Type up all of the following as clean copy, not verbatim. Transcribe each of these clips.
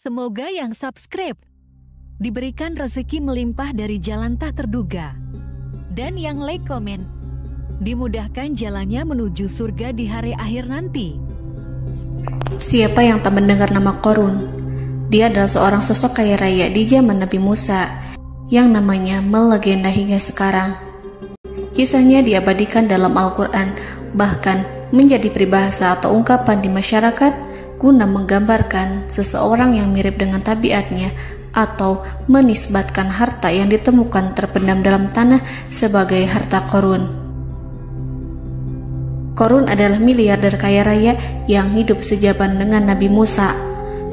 Semoga yang subscribe diberikan rezeki melimpah dari jalan tak terduga. Dan yang like komen, dimudahkan jalannya menuju surga di hari akhir nanti. Siapa yang tak mendengar nama Qorun? Dia adalah seorang sosok kaya raya di zaman Nabi Musa yang namanya melegenda hingga sekarang. Kisahnya diabadikan dalam Al-Quran, bahkan menjadi peribahasa atau ungkapan di masyarakat guna menggambarkan seseorang yang mirip dengan tabiatnya atau menisbatkan harta yang ditemukan terpendam dalam tanah sebagai harta Qorun. Qorun adalah miliarder kaya raya yang hidup sejaman dengan Nabi Musa.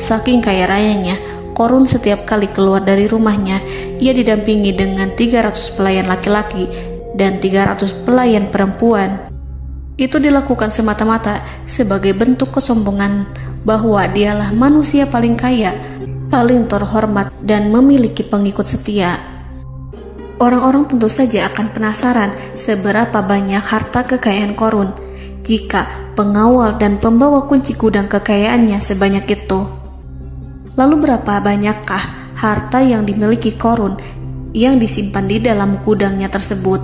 Saking kaya rayanya, Qorun setiap kali keluar dari rumahnya, ia didampingi dengan 300 pelayan laki-laki dan 300 pelayan perempuan. Itu dilakukan semata-mata sebagai bentuk kesombongan bahwa dialah manusia paling kaya, paling terhormat, dan memiliki pengikut setia. Orang-orang tentu saja akan penasaran seberapa banyak harta kekayaan Qorun jika pengawal dan pembawa kunci gudang kekayaannya sebanyak itu. Lalu berapa banyakkah harta yang dimiliki Qorun yang disimpan di dalam gudangnya tersebut?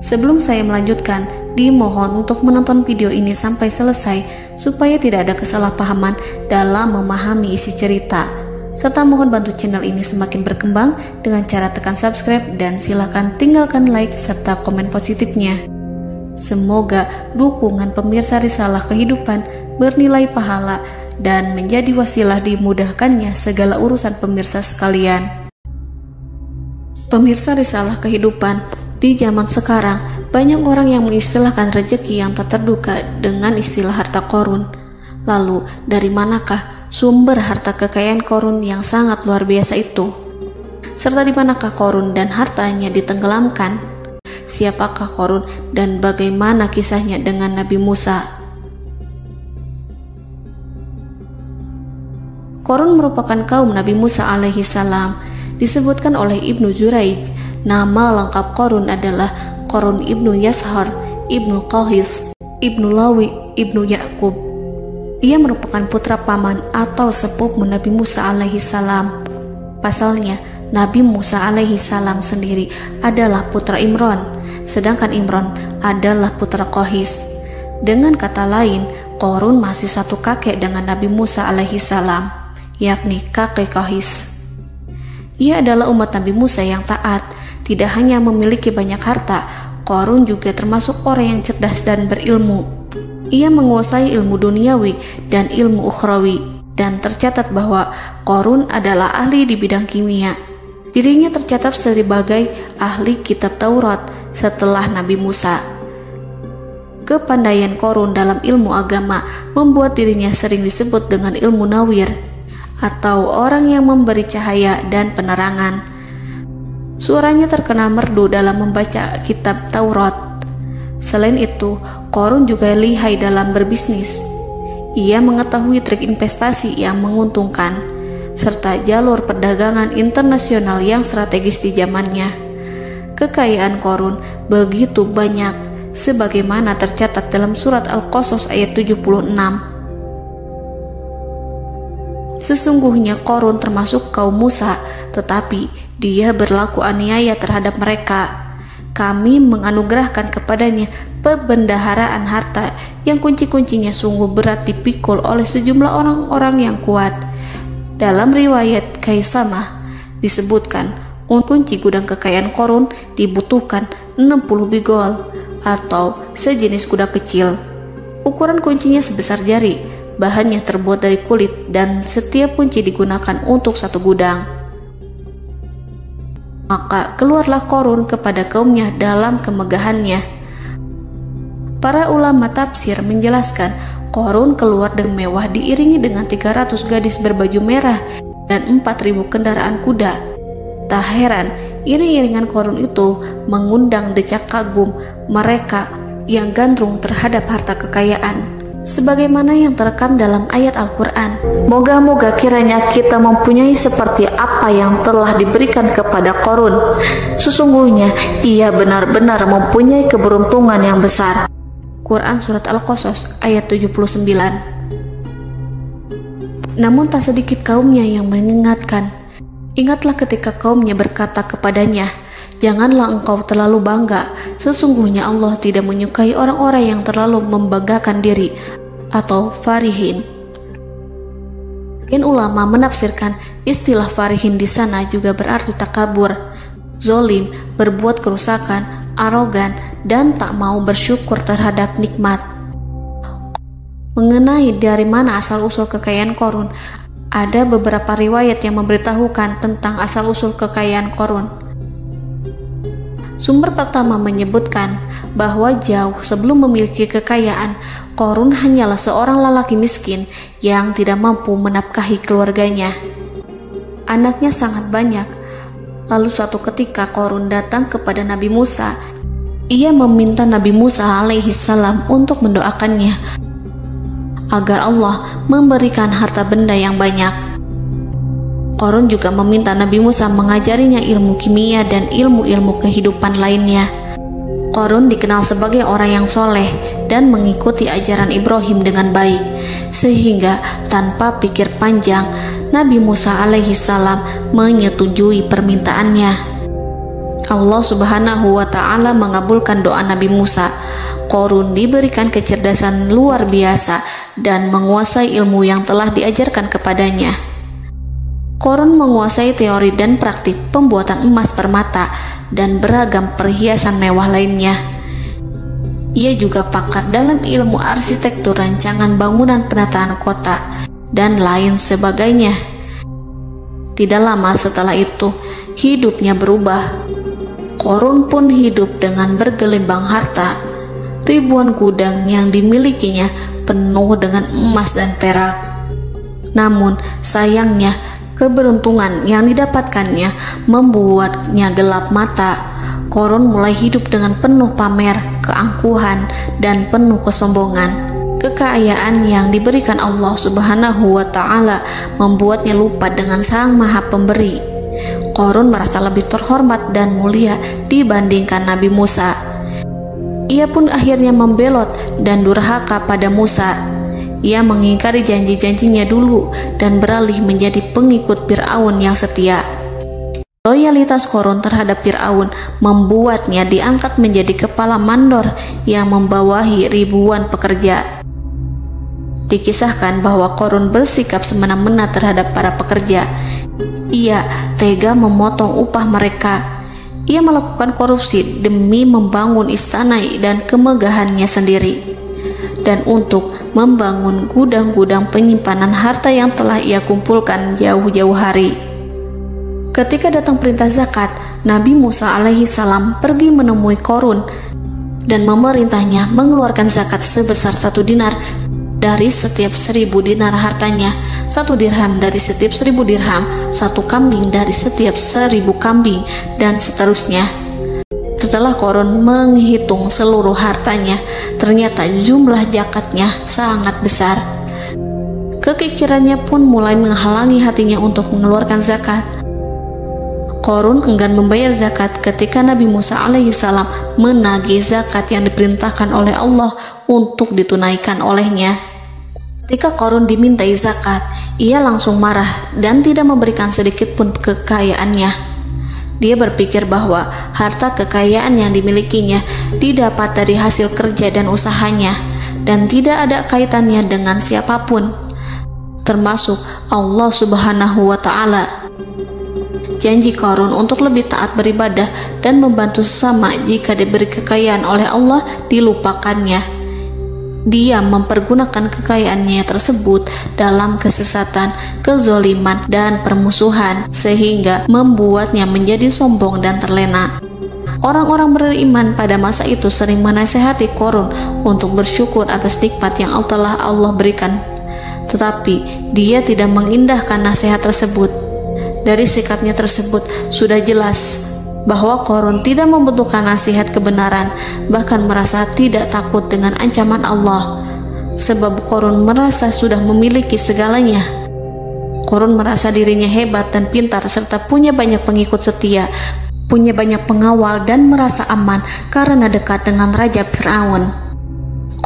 Sebelum saya melanjutkan, dimohon untuk menonton video ini sampai selesai supaya tidak ada kesalahpahaman dalam memahami isi cerita, serta mohon bantu channel ini semakin berkembang dengan cara tekan subscribe dan silakan tinggalkan like serta komen positifnya. Semoga dukungan pemirsa Risalah Kehidupan bernilai pahala dan menjadi wasilah dimudahkannya segala urusan pemirsa sekalian. Pemirsa Risalah Kehidupan, di zaman sekarang, banyak orang yang mengistilahkan rezeki yang tak terduga dengan istilah harta Qorun. Lalu, dari manakah sumber harta kekayaan Qorun yang sangat luar biasa itu? Serta di manakah Qorun dan hartanya ditenggelamkan? Siapakah Qorun dan bagaimana kisahnya dengan Nabi Musa? Qorun merupakan kaum Nabi Musa alaihi salam. Disebutkan oleh Ibnu Jurayj, nama lengkap Qorun adalah Qorun ibnu Yashar, ibnu Qahis, ibnu Lawi, ibnu Yakub. Ia merupakan putra paman atau sepupu Nabi Musa alaihi salam. Pasalnya, Nabi Musa alaihi salam sendiri adalah putra Imran, sedangkan Imran adalah putra Qahis. Dengan kata lain, Qorun masih satu kakek dengan Nabi Musa alaihi salam, yakni kakek Qahis. Ia adalah umat Nabi Musa yang taat. Tidak hanya memiliki banyak harta, Qorun juga termasuk orang yang cerdas dan berilmu. Ia menguasai ilmu duniawi dan ilmu ukhrawi, dan tercatat bahwa Qorun adalah ahli di bidang kimia. Dirinya tercatat sebagai ahli kitab Taurat setelah Nabi Musa. Kepandaian Qorun dalam ilmu agama membuat dirinya sering disebut dengan ilmu nawir, atau orang yang memberi cahaya dan penerangan. Suaranya terkenal merdu dalam membaca kitab Taurat. Selain itu, Qorun juga lihai dalam berbisnis. Ia mengetahui trik investasi yang menguntungkan, serta jalur perdagangan internasional yang strategis di zamannya. Kekayaan Qorun begitu banyak, sebagaimana tercatat dalam surat Al-Qasas ayat 76. Sesungguhnya Qorun termasuk kaum Musa, tetapi dia berlaku aniaya terhadap mereka. Kami menganugerahkan kepadanya perbendaharaan harta yang kunci-kuncinya sungguh berat dipikul oleh sejumlah orang-orang yang kuat. Dalam riwayat Kaisamah disebutkan, kunci gudang kekayaan Qorun dibutuhkan 60 bigol atau sejenis kuda kecil. Ukuran kuncinya sebesar jari, bahannya terbuat dari kulit, dan setiap kunci digunakan untuk satu gudang. Maka keluarlah Qorun kepada kaumnya dalam kemegahannya. Para ulama tafsir menjelaskan, Qorun keluar dengan mewah diiringi dengan 300 gadis berbaju merah dan 4.000 kendaraan kuda. Tak heran, iring-iringan Qorun itu mengundang decak kagum mereka yang gandrung terhadap harta kekayaan, sebagaimana yang terekam dalam ayat Al-Quran. Moga-moga kiranya kita mempunyai seperti apa yang telah diberikan kepada Qorun. Sesungguhnya ia benar-benar mempunyai keberuntungan yang besar. Quran Surat Al-Qasas ayat 79. Namun tak sedikit kaumnya yang mengingatkan. Ingatlah ketika kaumnya berkata kepadanya, "Janganlah engkau terlalu bangga, sesungguhnya Allah tidak menyukai orang-orang yang terlalu membanggakan diri," atau farihin. Ulama menafsirkan istilah farihin di sana juga berarti takabur, zolim, berbuat kerusakan, arogan, dan tak mau bersyukur terhadap nikmat. Mengenai dari mana asal-usul kekayaan Qorun, ada beberapa riwayat yang memberitahukan tentang asal-usul kekayaan Qorun. Sumber pertama menyebutkan bahwa jauh sebelum memiliki kekayaan, Qorun hanyalah seorang lelaki miskin yang tidak mampu menafkahi keluarganya. Anaknya sangat banyak. Lalu suatu ketika Qorun datang kepada Nabi Musa. Ia meminta Nabi Musa alaihissalam untuk mendoakannya agar Allah memberikan harta benda yang banyak. Qorun juga meminta Nabi Musa mengajarinya ilmu kimia dan ilmu-ilmu kehidupan lainnya. Qorun dikenal sebagai orang yang soleh dan mengikuti ajaran Ibrahim dengan baik, sehingga tanpa pikir panjang Nabi Musa alaihissalam menyetujui permintaannya. Allah Subhanahu wa Ta'ala mengabulkan doa Nabi Musa. Qorun diberikan kecerdasan luar biasa dan menguasai ilmu yang telah diajarkan kepadanya. Qorun menguasai teori dan praktik pembuatan emas permata dan beragam perhiasan mewah lainnya. Ia juga pakar dalam ilmu arsitektur, rancangan bangunan, penataan kota, dan lain sebagainya. Tidak lama setelah itu, hidupnya berubah. Qorun pun hidup dengan bergelimbang harta. Ribuan gudang yang dimilikinya penuh dengan emas dan perak. Namun sayangnya, keberuntungan yang didapatkannya membuatnya gelap mata. Qorun mulai hidup dengan penuh pamer, keangkuhan, dan penuh kesombongan. Kekayaan yang diberikan Allah Subhanahu wa Ta'ala membuatnya lupa dengan Sang Maha Pemberi. Qorun merasa lebih terhormat dan mulia dibandingkan Nabi Musa. Ia pun akhirnya membelot dan durhaka pada Musa. Ia mengingkari janji-janjinya dulu dan beralih menjadi pengikut Fir'aun yang setia. Loyalitas Qorun terhadap Fir'aun membuatnya diangkat menjadi kepala mandor yang membawahi ribuan pekerja. Dikisahkan bahwa Qorun bersikap semena-mena terhadap para pekerja. Ia tega memotong upah mereka. Ia melakukan korupsi demi membangun istana dan kemegahannya sendiri, dan untuk membangun gudang-gudang penyimpanan harta yang telah ia kumpulkan jauh-jauh hari. Ketika datang perintah zakat, Nabi Musa alaihissalam pergi menemui Qorun dan memerintahnya mengeluarkan zakat sebesar 1 dinar dari setiap 1000 dinar hartanya, 1 dirham dari setiap 1000 dirham, 1 kambing dari setiap 1000 kambing, dan seterusnya. Setelah Qorun menghitung seluruh hartanya, ternyata jumlah zakatnya sangat besar. Kekikirannya pun mulai menghalangi hatinya untuk mengeluarkan zakat. Qorun enggan membayar zakat ketika Nabi Musa alaihissalam menagih zakat yang diperintahkan oleh Allah untuk ditunaikan olehnya. Ketika Qorun dimintai zakat, ia langsung marah dan tidak memberikan sedikit pun kekayaannya. Dia berpikir bahwa harta kekayaan yang dimilikinya didapat dari hasil kerja dan usahanya, dan tidak ada kaitannya dengan siapapun, termasuk Allah Subhanahu wa Ta'ala. Janji Qorun untuk lebih taat beribadah dan membantu sesama jika diberi kekayaan oleh Allah dilupakannya. Dia mempergunakan kekayaannya tersebut dalam kesesatan, kezoliman, dan permusuhan, sehingga membuatnya menjadi sombong dan terlena. Orang-orang beriman pada masa itu sering menasihati Qorun untuk bersyukur atas nikmat yang telah Allah berikan, tetapi dia tidak mengindahkan nasihat tersebut. Dari sikapnya tersebut sudah jelas bahwa Qorun tidak membutuhkan nasihat kebenaran, bahkan merasa tidak takut dengan ancaman Allah, sebab Qorun merasa sudah memiliki segalanya. Qorun merasa dirinya hebat dan pintar serta punya banyak pengikut setia, punya banyak pengawal, dan merasa aman karena dekat dengan Raja Fir'aun.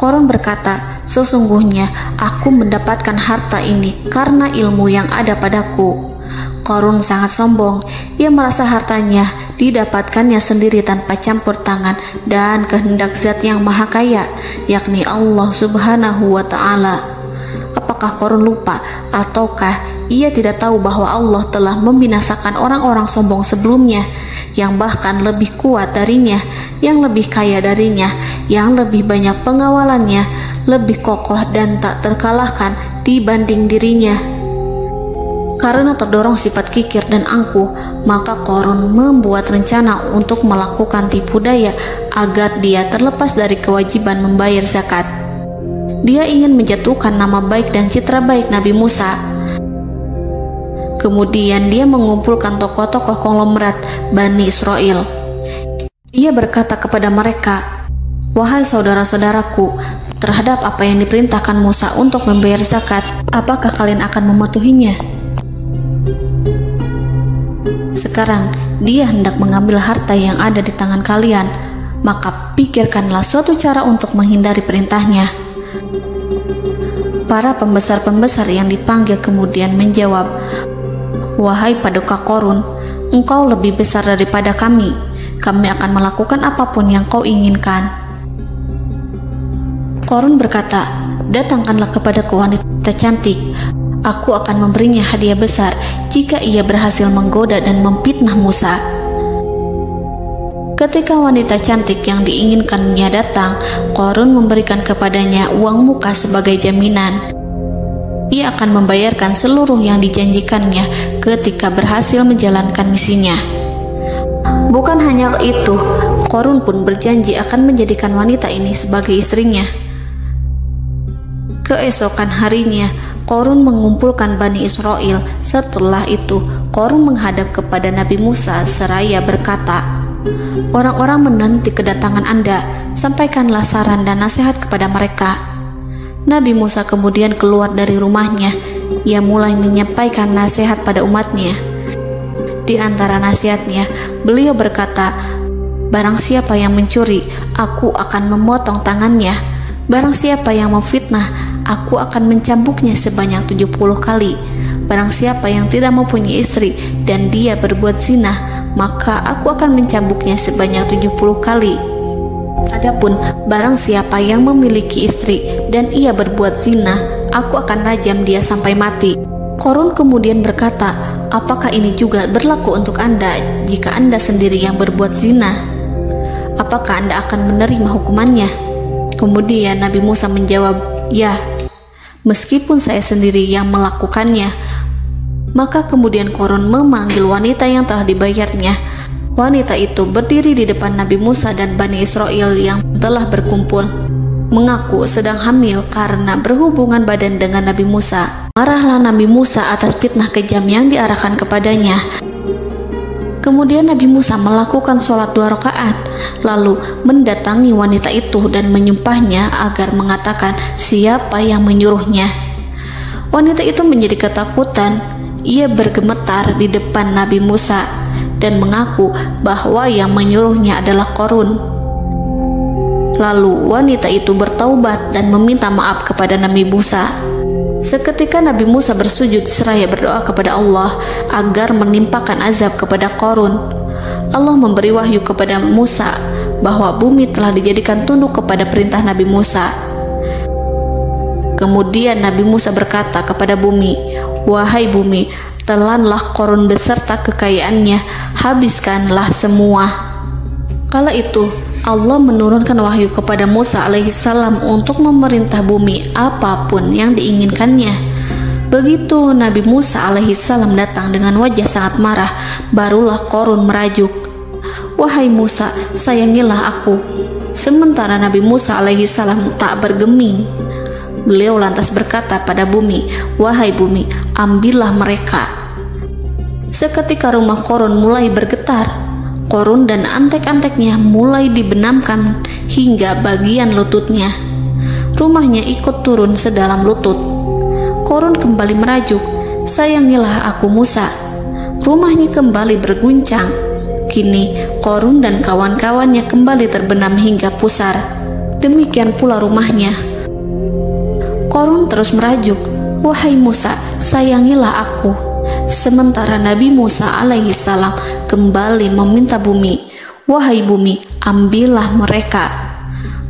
Korun berkata, "Sesungguhnya aku mendapatkan harta ini karena ilmu yang ada padaku." Korun sangat sombong. Ia merasa hartanya didapatkannya sendiri tanpa campur tangan dan kehendak Zat yang Maha Kaya, yakni Allah Subhanahu wa Ta'ala. Apakah Korun lupa ataukah ia tidak tahu bahwa Allah telah membinasakan orang-orang sombong sebelumnya, yang bahkan lebih kuat darinya, yang lebih kaya darinya, yang lebih banyak pengawalannya, lebih kokoh dan tak terkalahkan dibanding dirinya? Karena terdorong sifat kikir dan angkuh, maka Korun membuat rencana untuk melakukan tipu daya agar dia terlepas dari kewajiban membayar zakat. Dia ingin menjatuhkan nama baik dan citra baik Nabi Musa. Kemudian dia mengumpulkan tokoh-tokoh konglomerat Bani Israel. Ia berkata kepada mereka, "Wahai saudara-saudaraku, terhadap apa yang diperintahkan Musa untuk membayar zakat, apakah kalian akan mematuhinya? Sekarang dia hendak mengambil harta yang ada di tangan kalian, maka pikirkanlah suatu cara untuk menghindari perintahnya." Para pembesar-pembesar yang dipanggil kemudian menjawab, "Wahai paduka Korun, engkau lebih besar daripada kami. Kami akan melakukan apapun yang kau inginkan." Korun berkata, "Datangkanlah kepadaku wanita cantik. Aku akan memberinya hadiah besar jika ia berhasil menggoda dan memfitnah Musa." Ketika wanita cantik yang diinginkannya datang, Korun memberikan kepadanya uang muka sebagai jaminan. Ia akan membayarkan seluruh yang dijanjikannya ketika berhasil menjalankan misinya. Bukan hanya itu, Korun pun berjanji akan menjadikan wanita ini sebagai istrinya. Keesokan harinya, Korun mengumpulkan Bani Israel. Setelah itu, Korun menghadap kepada Nabi Musa seraya berkata, "Orang-orang menanti kedatangan Anda, sampaikanlah saran dan nasihat kepada mereka." Nabi Musa kemudian keluar dari rumahnya. Ia mulai menyampaikan nasihat pada umatnya. Di antara nasihatnya, beliau berkata, "Barang siapa yang mencuri, aku akan memotong tangannya. Barang siapa yang memfitnah, aku akan mencambuknya sebanyak 70 kali. Barang siapa yang tidak mempunyai istri dan dia berbuat zina, maka aku akan mencambuknya sebanyak 70 kali. Adapun barang siapa yang memiliki istri dan ia berbuat zina, aku akan rajam dia sampai mati." Korun kemudian berkata, "Apakah ini juga berlaku untuk Anda jika Anda sendiri yang berbuat zina? Apakah Anda akan menerima hukumannya?" Kemudian Nabi Musa menjawab, "Ya, meskipun saya sendiri yang melakukannya." Maka kemudian Korun memanggil wanita yang telah dibayarnya. Wanita itu berdiri di depan Nabi Musa dan Bani Israel yang telah berkumpul, mengaku sedang hamil karena berhubungan badan dengan Nabi Musa. Marahlah Nabi Musa atas fitnah kejam yang diarahkan kepadanya. Kemudian Nabi Musa melakukan sholat 2 rakaat, lalu mendatangi wanita itu dan menyumpahnya agar mengatakan siapa yang menyuruhnya. Wanita itu menjadi ketakutan. Ia bergemetar di depan Nabi Musa dan mengaku bahwa yang menyuruhnya adalah Korun. Lalu wanita itu bertaubat dan meminta maaf kepada Nabi Musa. Seketika Nabi Musa bersujud seraya berdoa kepada Allah agar menimpakan azab kepada Korun. Allah memberi wahyu kepada Musa bahwa bumi telah dijadikan tunduk kepada perintah Nabi Musa. Kemudian Nabi Musa berkata kepada bumi, "Wahai bumi, telanlah Korun beserta kekayaannya, habiskanlah semua." Kala itu Allah menurunkan wahyu kepada Musa alaihissalam untuk memerintah bumi apapun yang diinginkannya. Begitu Nabi Musa alaihissalam datang dengan wajah sangat marah, barulah Korun merajuk, "Wahai Musa, sayangilah aku." Sementara Nabi Musa alaihissalam tak bergeming. Beliau lantas berkata pada bumi, "Wahai bumi, ambillah mereka." Seketika rumah Korun mulai bergetar. Korun dan antek-anteknya mulai dibenamkan hingga bagian lututnya. Rumahnya ikut turun sedalam lutut. Korun kembali merajuk, "Sayangilah aku Musa." Rumahnya kembali berguncang. Kini Korun dan kawan-kawannya kembali terbenam hingga pusar. demikian pula rumahnya. Korun terus merajuk, "Wahai Musa, sayangilah aku." Sementara Nabi Musa alaihissalam kembali meminta bumi, "Wahai bumi, ambillah mereka."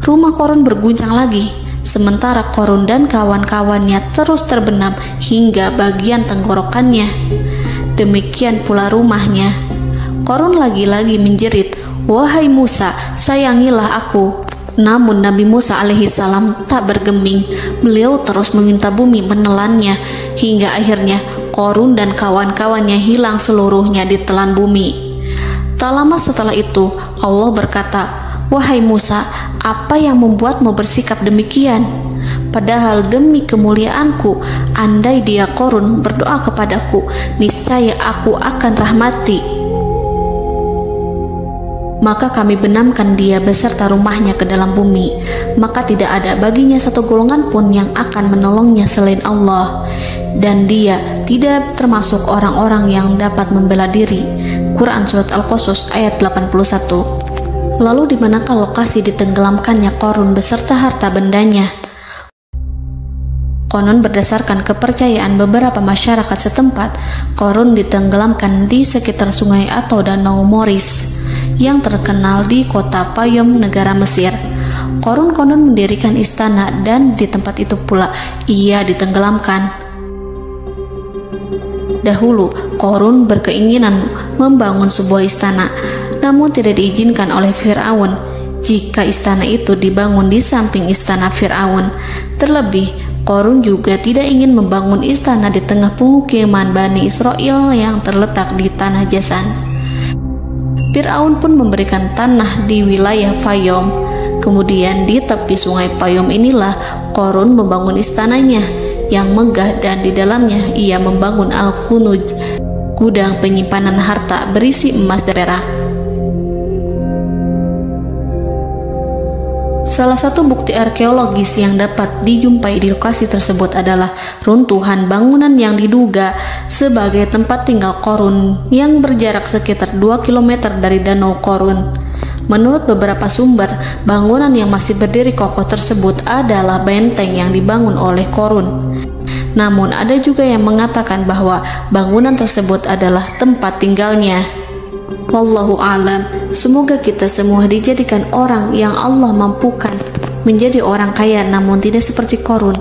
Rumah Korun berguncang lagi, sementara Korun dan kawan-kawannya terus terbenam hingga bagian tenggorokannya. Demikian pula rumahnya. Korun lagi-lagi menjerit, "Wahai Musa, sayangilah aku." Namun Nabi Musa alaihissalam tak bergeming. Beliau terus meminta bumi menelannya, hingga akhirnya Korun dan kawan-kawannya hilang seluruhnya ditelan bumi. Tak lama setelah itu Allah berkata, "Wahai Musa, apa yang membuatmu bersikap demikian? Padahal demi kemuliaanku, andai dia Korun berdoa kepadaku, niscaya aku akan rahmati. Maka kami benamkan dia beserta rumahnya ke dalam bumi, maka tidak ada baginya satu golongan pun yang akan menolongnya selain Allah, dan dia tidak termasuk orang-orang yang dapat membela diri." Quran Surat Al-Qasas ayat 81. Lalu di manakah lokasi ditenggelamkannya Korun beserta harta bendanya? Konon berdasarkan kepercayaan beberapa masyarakat setempat, Korun ditenggelamkan di sekitar sungai atau danau Moris yang terkenal di kota Payom, negara Mesir. Korun konon mendirikan istana dan di tempat itu pula ia ditenggelamkan. Dahulu, Korun berkeinginan membangun sebuah istana, namun tidak diizinkan oleh Fir'aun jika istana itu dibangun di samping istana Fir'aun. Terlebih, Korun juga tidak ingin membangun istana di tengah pemukiman Bani Israel yang terletak di tanah Jasan. Fir'aun pun memberikan tanah di wilayah Fayom. Kemudian di tepi sungai Payom inilah Korun membangun istananya yang megah, dan di dalamnya ia membangun Al-Khunuj, gudang penyimpanan harta berisi emas dan perak. Salah satu bukti arkeologis yang dapat dijumpai di lokasi tersebut adalah runtuhan bangunan yang diduga sebagai tempat tinggal Korun yang berjarak sekitar 2 km dari Danau Korun. Menurut beberapa sumber, bangunan yang masih berdiri kokoh tersebut adalah benteng yang dibangun oleh Korun. Namun ada juga yang mengatakan bahwa bangunan tersebut adalah tempat tinggalnya. Wallahu a'lam. Semoga kita semua dijadikan orang yang Allah mampukan menjadi orang kaya namun tidak seperti Korun,